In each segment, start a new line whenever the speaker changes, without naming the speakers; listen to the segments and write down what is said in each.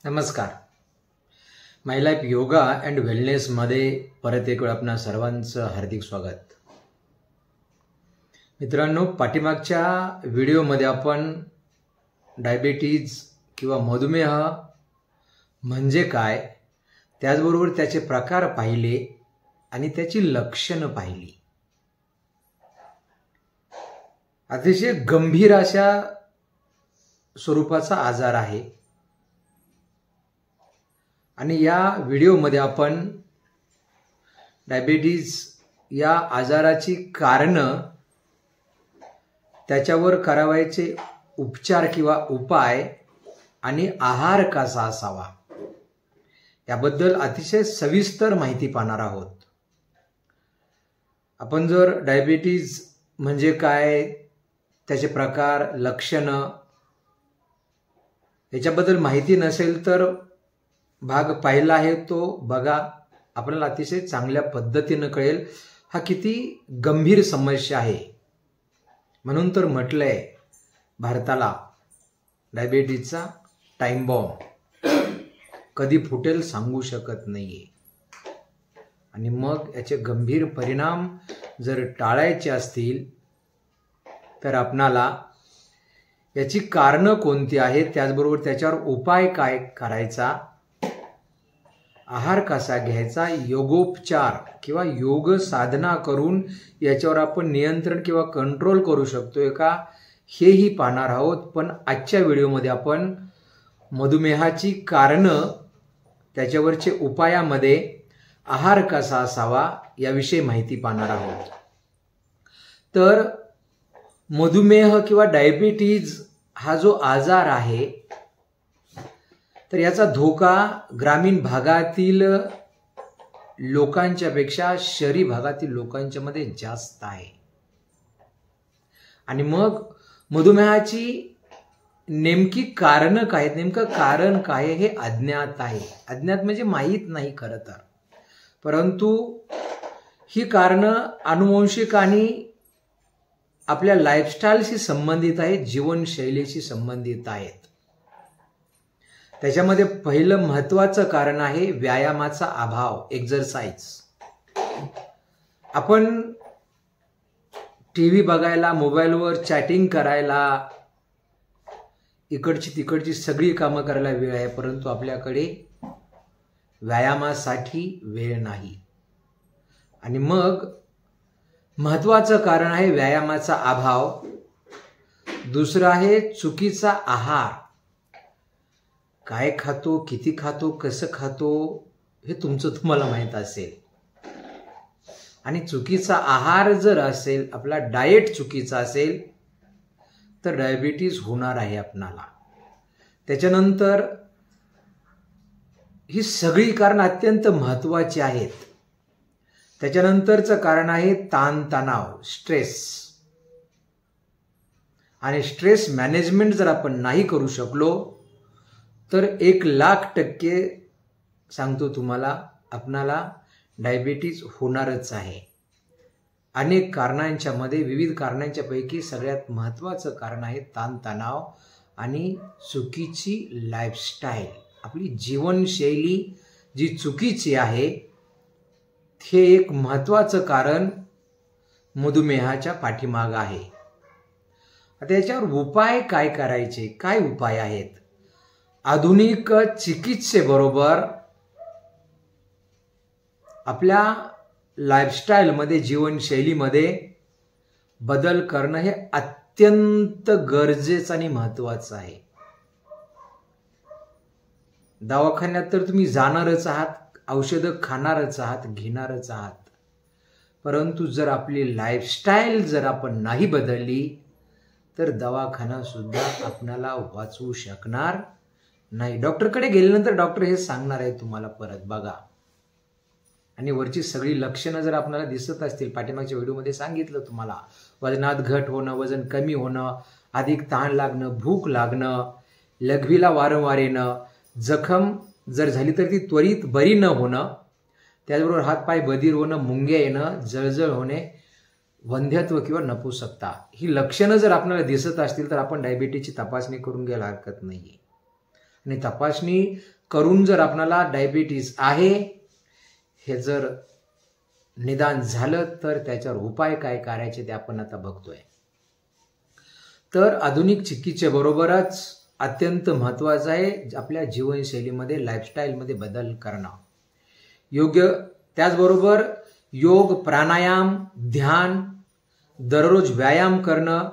नमस्कार. माय life yoga and वेलनेसमध्ये परत एक वेळ आपणा सर्वांचं हार्दिक स्वागत. मित्रांनो, पाठीमागच्या व्हिडिओमध्ये आपण डायबिटीज किंवा मधुमेह म्हणजे काय, त्याचबरोबर त्याचे प्रकार पाहिले आणि त्याची लक्षणं पाहिली. अतिशय गंभीर अशा स्वरूपाचा आजार आहे आणि या व्हिडिओमध्ये आपण डायबिटीज या आजाराची कारणं, त्याच्यावर करावयाचे उपचार किंवा उपाय आणि आहार कसा असावा याबद्दल अतिशय सविस्तर माहिती पाहणार आहोत. आपण जर डायबिटीज म्हणजे काय, त्याचे प्रकार, लक्षणं याच्याबद्दल माहिती नसेल तर भाग पहिला आहे तो बघा. आपल्याला अतिशय चांगल्या पद्धतीने कळेल हा किती गंभीर समस्या आहे. म्हणून तर म्हटलंय भारताला डायबिटीजचा टाइम बॉम्ब, कधी फुटेल सांगू शकत नाहीये. आणि मग याचे गंभीर परिणाम जर टाळायचे असतील तर आपणाला याची कारणं कोणती आहेत, त्याचबरोबर त्याच्यावर उपाय काय करायचा, आहार कसा घ्यायचा, योगोपचार किंवा योग साधना करून याच्यावर आपण नियंत्रण किंवा कंट्रोल करू शकतोय का, हेही पाहणार आहोत. पण आजच्या व्हिडिओमध्ये आपण मधुमेहाची कारणं, त्याच्यावरचे उपायामध्ये आहार कसा असावा याविषयी माहिती पाहणार आहोत. तर मधुमेह किंवा डायबिटीज हा जो आजार आहे तर याचा धोका ग्रामीण भागातील लोकांच्या पेक्षा शहरी भागातील लोकांच्या मध्ये जास्त आहे. आणि मग मधुमेहाची नेमकी कारणं काय आहेत, नेमकं कारण काय हे अज्ञात आहे. अज्ञात म्हणजे माहीत नाही खरं तर, परंतु ही कारणं अनुवंशिक आणि आपल्या लाईफस्टाईलशी संबंधित आहेत, जीवनशैलीशी संबंधित आहेत. त्याच्यामध्ये पहिलं महत्वाचं कारण आहे व्यायामाचा अभाव, एक्झरसाइज. आपण टीव्ही बघायला, मोबाईलवर चॅटिंग करायला, इकडची तिकडची सगळी कामं करायला वेळ आहे, परंतु आपल्याकडे व्यायामासाठी वेळ नाही. आणि मग महत्वाचं कारण आहे व्यायामाचा अभाव. दुसरं आहे चुकीचा आहार. काय खातो, किती खातो, कसं खातो हे तुम्हाला माहित असेल. आणि चुकीचा आहार जर असेल, आपला डाएट चुकीचा असेल तर डायबिटीज होणार आहे आपणाला. त्याच्यानंतर ही सगळी कारण अत्यंत महत्वाची आहेत. त्याच्यानंतरचं कारण आहे ताणतणाव, स्ट्रेस. आणि स्ट्रेस मॅनेजमेंट जर आपण नाही करू शकलो तर 1,00,000% सांगतो तुम्हाला, आपणाला डायबिटीज होणारच आहे. अनेक कारणांच्या मध्ये, विविध कारणांच्या पैकी सगळ्यात महत्वाचं कारण आहे ताणतणाव आणि चुकीची लाईफस्टाईल. आपली जीवनशैली जी चुकीची आहे हे एक महत्वाचं कारण मधुमेहाच्या पाठीमाग आहे. आता याच्यावर उपाय काय करायचे, काय उपाय आहेत? आधुनिक चिकित्सेबरोबर आपल्या लाईफस्टाईलमध्ये, जीवनशैलीमध्ये बदल करणं हे अत्यंत गरजेचं आणि महत्वाचं आहे. दवाखान्यात तर तुम्ही जाणारच आहात, औषधं खाणारच आहात, घेणारच आहात, परंतु जर आपली लाईफस्टाईल जर आपण नाही बदलली तर दवाखाना सुद्धा आपल्याला वाचवू शकणार नाही. डॉक्टरकडे गेल्यानंतर डॉक्टर हे सांगणार आहे तुम्हाला परत बघा. आणि वरची सगळी लक्षणं जर आपल्याला दिसत असतील, पाठीमागच्या व्हिडिओमध्ये सांगितलं तुम्हाला, वजनात घट होणं, वजन कमी होणं, अधिक ताण लागणं, भूक लागणं, लघवीला वारंवार येणं, जखम जर झाली तर ती त्वरित बरी न होणं, त्याचबरोबर हातपाय बधीर होणं, मुंग्या येणं, जळजळ होणे, वंध्यत्व किंवा नपुसकता, ही लक्षणं जर आपल्याला दिसत असतील तर आपण डायबिटीजची तपासणी करून घ्यायला हरकत नाहीये. आणि तपासणी करून जर आपल्याला डायबिटीज आहे हे जर निदान झालं तर त्याच्यावर उपाय काय करायचे ते आपण आता बघतोय. तर आधुनिक चिकित्सेबरोबरच अत्यंत महत्त्वाचं आहे आपल्या जीवनशैलीमध्ये लाईफस्टाईलमध्ये बदल करणं. योग्य त्याचबरोबर योग, प्राणायाम, ध्यान, दररोज व्यायाम करणं,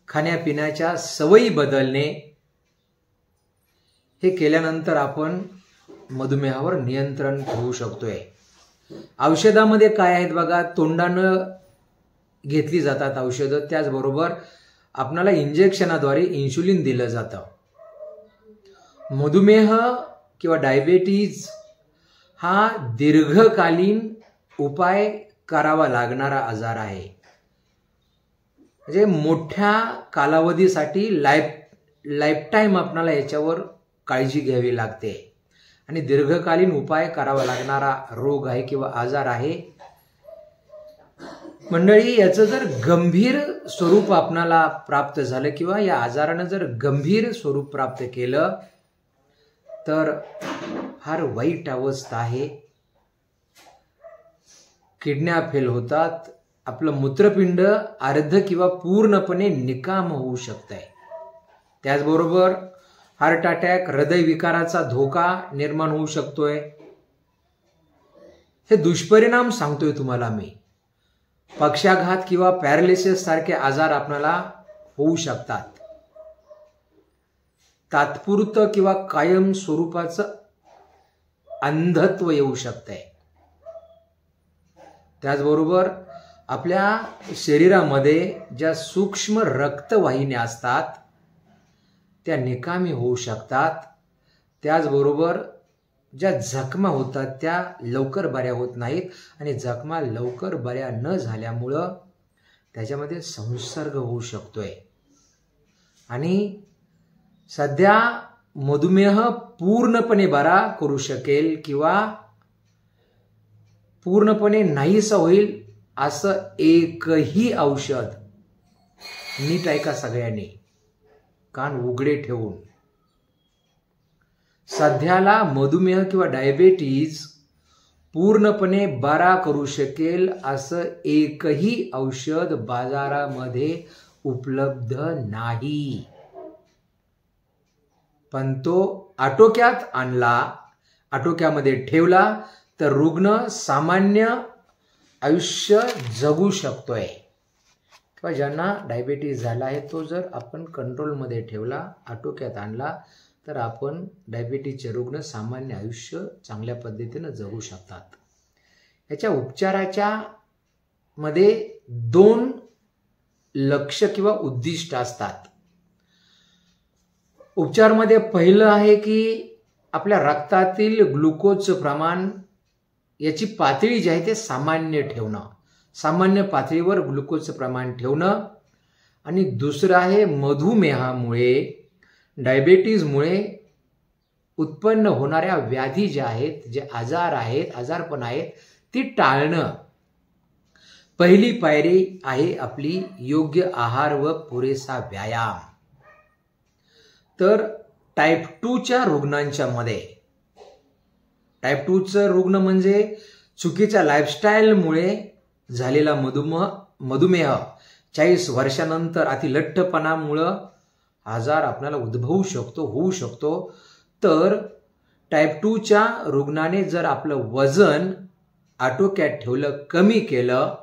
खाण्यापिण्याच्या सवयी बदलणे हे केल्यानंतर आपण मधुमेहावर नियंत्रण ठेवू शकतोय. औषधामध्ये काय आहेत बघा, तोंडानं घेतली जातात औषधं, त्याचबरोबर आपल्याला इंजेक्शनाद्वारे इन्शुलिन दिलं जातं. मधुमेह किंवा डायबिटीज हा दीर्घकालीन उपाय करावा लागणारा आजार आहे. म्हणजे मोठ्या कालावधीसाठी लाईफटाईम आपल्याला याच्यावर काळजी घ्यावी लागते आणि दीर्घकालीन उपाय करावा लागणारा रोग आहे किंवा आजार आहे. मंडळी, याचं जर गंभीर स्वरूप आपणाला प्राप्त झालं किंवा या आजारानं जर गंभीर स्वरूप प्राप्त केलं तर फार वाईट अवस्था आहे. किडन्या फेल होतात, आपलं मूत्रपिंड अर्ध किंवा पूर्णपणे निकाम होऊ शकतंय. त्याचबरोबर हार्ट अटॅक, हृदयविकाराचा धोका निर्माण होऊ शकतोय. हे दुष्परिणाम सांगतोय तुम्हाला मी. पक्षाघात किंवा पॅरालिसिस सारखे आजार आपल्याला होऊ शकतात. तात्पुरतं किंवा कायम स्वरूपाचं अंधत्व येऊ शकतंय. त्याचबरोबर आपल्या शरीरामध्ये ज्या सूक्ष्म रक्तवाहिन्या असतात त्या निकामी होऊ शकतात. त्याचबरोबर ज्या जखमा होतात त्या लवकर बऱ्या होत नाहीत आणि जखमा लवकर बऱ्या न झाल्यामुळं त्याच्यामध्ये संसर्ग होऊ शकतोय. आणि सध्या मधुमेह पूर्णपणे बरा करू शकेल किंवा पूर्णपणे नाहीसं होईल असं एकही औषध, नीट ऐका सगळ्यांनी कान उघडे ठेवून, सध्याला मधुमेह किंवा डायबिटीज पूर्णपणे बरा करू शकेल असं एकही औषध बाजारामध्ये उपलब्ध नाही. पण तो आटोक्यात आणला, आटोक्यामध्ये ठेवला तर रुग्ण सामान्य आयुष्य जगू शकतोय. किंवा ज्यांना डायबिटीज झाला आहे तो जर आपण कंट्रोलमध्ये ठेवला, आटोक्यात आणला तर आपण डायबिटीजचे रुग्ण सामान्य आयुष्य चांगल्या पद्धतीनं जगू शकतात. याच्या उपचाराच्या मध्ये 2 लक्ष्य किंवा उद्दिष्ट असतात. उपचारामध्ये पहिलं आहे की आपल्या रक्तातील ग्लुकोजचं प्रमाण, याची पातळी जी आहे ते सामान्य ठेवणं, सामान्य पातळीवर ग्लुकोजचं प्रमाण ठेवणं. आणि दुसरं आहे मधुमेहामुळे, डायबिटीजमुळे उत्पन्न होणाऱ्या व्याधी ज्या आहेत, जे आजार आहेत, आजारपण आहेत, ती टाळणं. पहिली पायरी आहे आपली योग्य आहार व पुरेसा व्यायाम. तर टाईप 2च्या रुग्णांच्या मध्ये, टाईप 2चं रुग्ण म्हणजे चुकीच्या लाईफस्टाईलमुळे झालेला मधुमेह, 40 वर्षानंतर अतिलठ्ठपणामुळं आजार आपल्याला उद्भवू शकतो, होऊ शकतो. तर टाईप 2च्या रुग्णाने जर आपलं वजन आटोक्यात ठेवलं, कमी केलं,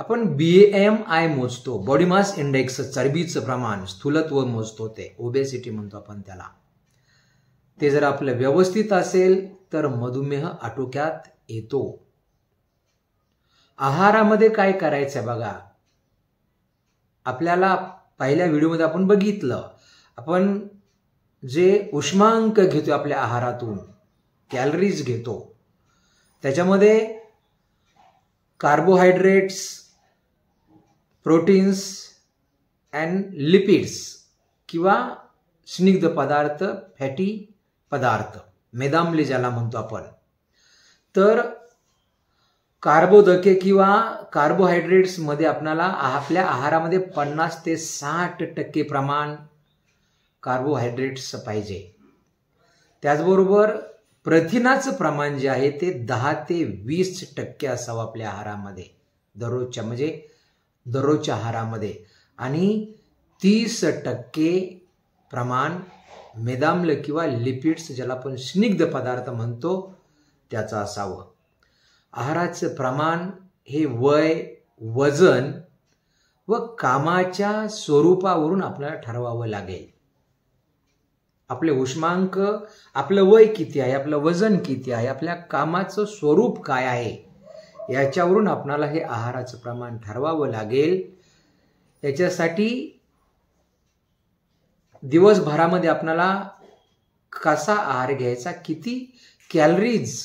आपण BMI मोजतो, बॉडी मास इंडेक्स, चरबीचं प्रमाण, स्थूलत्व मोजतो, ते ओबेसिटी म्हणतो आपण त्याला, ते जर आपलं व्यवस्थित असेल तर मधुमेह आटोक्यात येतो. आहारामध्ये काय करायचं बघा, आपल्याला पहिल्या व्हिडिओमध्ये आपण बघितलं, आपण जे उष्मांक घेतो आपल्या आहारातून, कॅलरीज घेतो, त्याच्यामध्ये कार्बोहायड्रेट्स, प्रोटीन्स अँड लिपिड्स किंवा स्निग्ध पदार्थ, फॅटी पदार्थ, मेदाम्ल ज्याला म्हणतो आपण. तर कार्बोदके किंवा कार्बोहायड्रेट्स मध्ये आपल्याला आपल्या आहारामध्ये 50 ते 60% प्रमाण कार्बोहायड्रेट्स पाहिजे. त्याचबरोबर प्रथिनाचं प्रमाण जे आहे ते 10 ते 20% असावं आपल्या आहारामध्ये दररोजच्या आहारामध्ये, आणि 30% प्रमाण मेदाम्ल किंवा लिपिड्स ज्याला आपण स्निग्ध पदार्थ म्हणतो त्याचं असावं. आहाराचं प्रमाण हे वय, वजन व कामाच्या स्वरूपावरून आपल्याला ठरवावं लागेल. आपले उष्मांक, आपलं वय किती आहे, आपलं वजन किती आहे, आपल्या कामाचं स्वरूप काय आहे, याच्यावरून आपल्याला हे आहाराचं प्रमाण ठरवावं लागेल. याच्यासाठी दिवसभरामध्ये आपल्याला कसा आहार घ्यायचा, किती कॅलरीज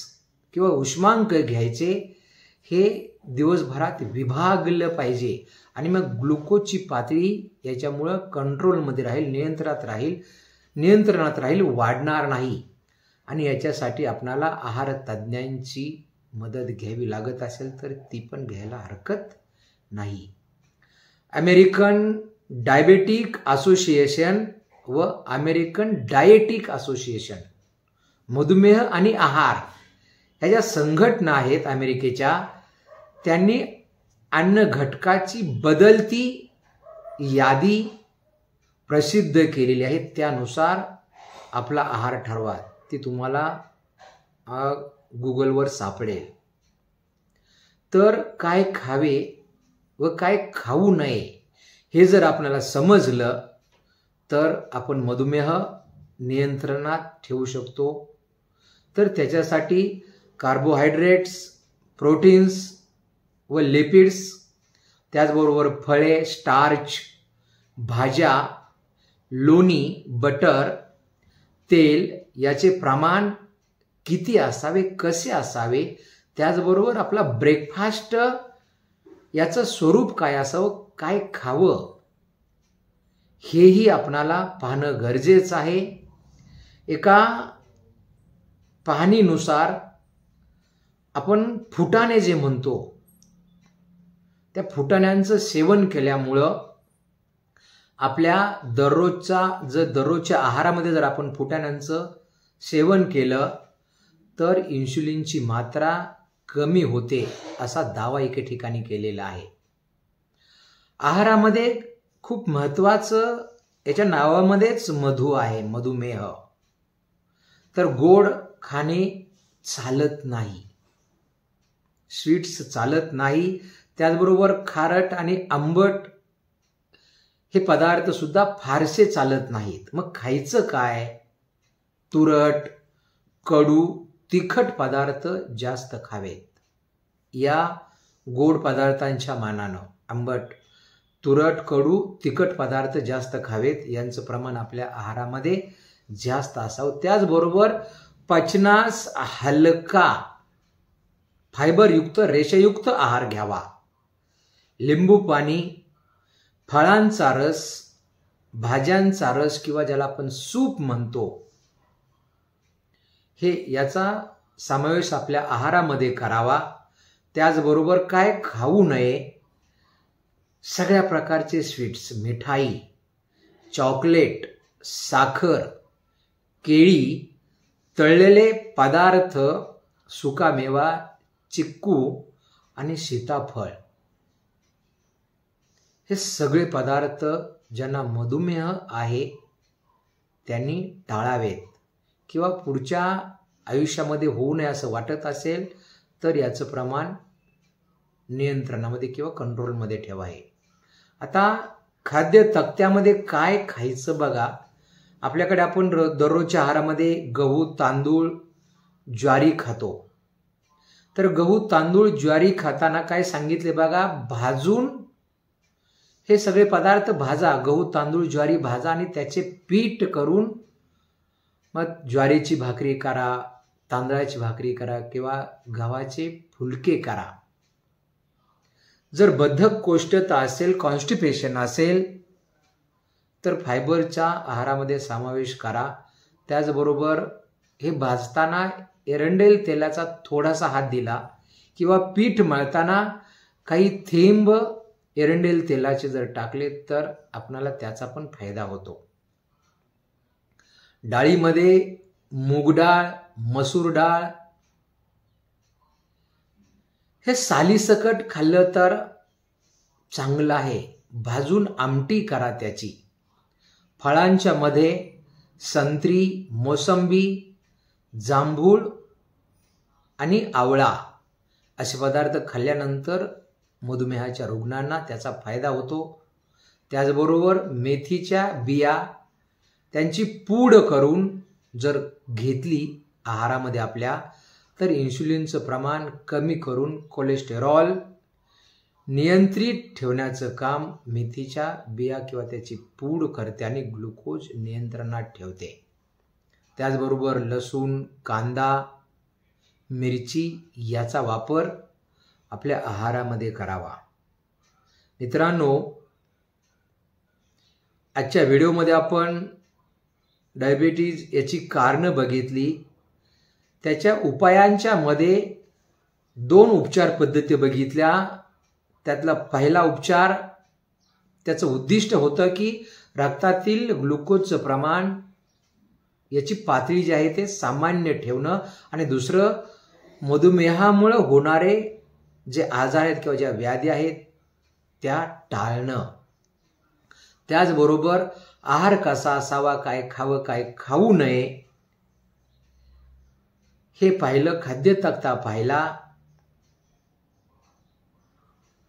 किंवा उष्मांक घ्यायचे, हे दिवसभरात विभागलं पाहिजे. आणि मग ग्लुकोजची पातळी याच्यामुळं कंट्रोलमध्ये राहील, नियंत्रणात राहील, वाढणार नाही. आणि याच्यासाठी आपल्याला आहार तज्ज्ञांची मदत घ्यावी लागत असेल तर ती पण घ्यायला हरकत नाही. अमेरिकन डायबेटिक असोसिएशन व अमेरिकन डायेटिक असोसिएशन, मधुमेह आणि आहार ह्या ज्या संघटना आहेत अमेरिकेच्या, त्यांनी अन्न घटकाची बदलती यादी प्रसिद्ध केलेली आहे. त्यानुसार आपला आहार ठरवा. ती तुम्हाला गुगलवर सापडेल. तर काय खावे व काय खाऊ नये हे जर आपल्याला समजलं तर आपण मधुमेह नियंत्रणात ठेवू शकतो. तर त्याच्यासाठी कार्बोहायड्रेट्स, प्रोटीन्स व लिपिड्स, त्याचबरोबर फळे, स्टार्च, भाज्या, लोणी, बटर, तेल याचे प्रमाण किती असावे, कसे असावे, त्याचबरोबर आपला ब्रेकफास्ट याचं स्वरूप काय असावं, काय खावं, हेही आपणाला पाहणं गरजेचं आहे. एका पाहणीनुसार आपण फुटाणे जे म्हणतो त्या फुटाण्यांचं सेवन केल्यामुळं आपल्या दररोजच्या आहारामध्ये जर आपण फुटाण्यांचं सेवन केलं तर इन्शुलिनची मात्रा कमी होते, असा दावा एके ठिकाणी केलेला आहे. आहारामध्ये खूप महत्त्वाचं, याच्या नावामध्येच मधु आहे, मधुमेह. तर गोड खाणे चालत नाही, स्वीट्स चालत नाही. त्याचबरोबर खारट आणि आंबट हे पदार्थ सुद्धा फारसे चालत नाहीत. मग खायचं काय? तुरट, कडू, तिखट पदार्थ जास्त खावेत. या गोड पदार्थांच्या मानानं आंबट, तुरट, कडू, तिखट पदार्थ जास्त खावेत. यांचं प्रमाण आपल्या आहारामध्ये जास्त असावं. त्याचबरोबर पचनास हलका, फायबरयुक्त, रेषायुक्त आहार घ्यावा. लिंबू पाणी, फळांचा रस, भाज्यांचा रस किंवा ज्याला आपण सूप म्हणतो, हे याचा समावेश आपल्या आहारामध्ये करावा. त्याचबरोबर काय खाऊ नये, सगळ्या प्रकारचे स्वीट्स, मिठाई, चॉकलेट, साखर, केळी, तळलेले पदार्थ, सुकामेवा, चिक्कू आणि सीताफळ, हे सगळे पदार्थ ज्यांना मधुमेह आहे त्यांनी टाळावेत. किंवा पुढच्या आयुष्यामध्ये होऊ नये असं वाटत असेल तर याचं प्रमाण नियंत्रणामध्ये किंवा कंट्रोलमध्ये ठेवावे. आता खाद्य तक्त्यामध्ये काय खायचं बघा. आपल्याकडे आपण दररोजच्या आहारामध्ये गहू, तांदूळ, ज्वारी खातो. तर गहू, तांदूळ, ज्वारी खाताना काय सांगितले बघा, भाजून हे सगळे पदार्थ भाजा. गहू, तांदूळ, ज्वारी भाजा आणि त्याचे पीठ करून मग ज्वारीची भाकरी करा, तांदळाची भाकरी करा किंवा गव्हाचे फुलके करा. जर बद्धकोष्ठता असेल, कॉन्स्टिपेशन असेल तर फायबरच्या आहारामध्ये समावेश करा. त्याचबरोबर हे भाजताना एरंडेल तेलाचा थोडासा हात दिला किंवा पीठ मळताना काही थेंब एरंडेल तेलाचे जर टाकले तर आपणाला त्याचा पण फायदा होतो. डाळीमध्ये मूग डाळ, मसूर डाळ हे सालीसकट खाल्लं तर चांगलं आहे. भाजून आमटी करा त्याची. फळांच्या मध्ये संत्री, मोसंबी, जांभूळ आणि आवळा असे पदार्थ खाल्ल्यानंतर मधुमेहाच्या रुग्णांना त्याचा फायदा होतो. त्याचबरोबर मेथीच्या बिया त्यांची पूड करून जर घेतली आहारामध्ये आपल्या, तर इन्शुलिनचं प्रमाण कमी करून कोलेस्टेरॉल नियंत्रित ठेवण्याचं काम मेथीच्या बिया किंवा त्याची पूड करते आणि ग्लुकोज नियंत्रणात ठेवते. त्याचबरोबर लसूण, कांदा, मिरची याचा वापर आपल्या आहारामध्ये करावा. मित्रांनो, आजच्या व्हिडिओमध्ये आपण डायबिटीज याची कारणं बघितली. त्याच्या उपायांच्या मध्ये 2 उपचार पद्धती बघितल्या. त्यातला पहिला उपचार त्याचं उद्दिष्ट होतं की रक्तातील ग्लुकोजचं प्रमाण याची पातळी जी आहे ते सामान्य ठेवणं आणि दुसरं मधुमेहामुळे होणारे जे आजार आहेत किंवा ज्या व्याधी आहेत त्या टाळणं. त्याचबरोबर आहार कसा असावा, काय खावं काय खाऊ नये हे पाहिलं, खाद्य तक्ता पाहिला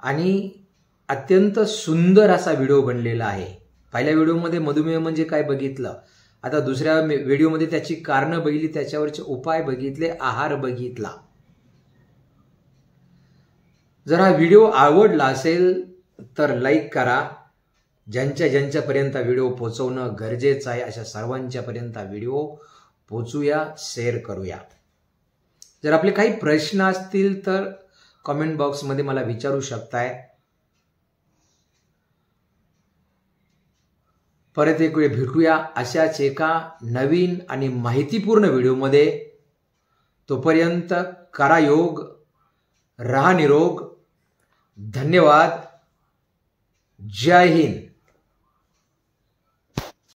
आणि अत्यंत सुंदर असा व्हिडिओ बनलेला आहे. पहिल्या व्हिडिओमध्ये मधुमेह म्हणजे काय बघितलं, आता दुसऱ्या व्हिडिओमध्ये त्याची कारणं बघितली, त्याच्यावरचे उपाय बघितले, आहार बघितला. जर हा व्हिडिओ आवडला असेल तर लाईक करा. ज्यांच्यापर्यंत व्हिडिओ पोहोचवणं गरजेचं आहे अशा सर्वांच्यापर्यंत व्हिडिओ पोहोचूया, शेअर करूया. जर आपले काही प्रश्न असतील तर कमेंट बॉक्समध्ये मला विचारू शकताय. परत एक वेळ भेटूया अशाच एका नवीन आणि माहितीपूर्ण व्हिडिओमध्ये. तोपर्यंत करा योग, रहा निरोग. धन्यवाद. जय हिंद.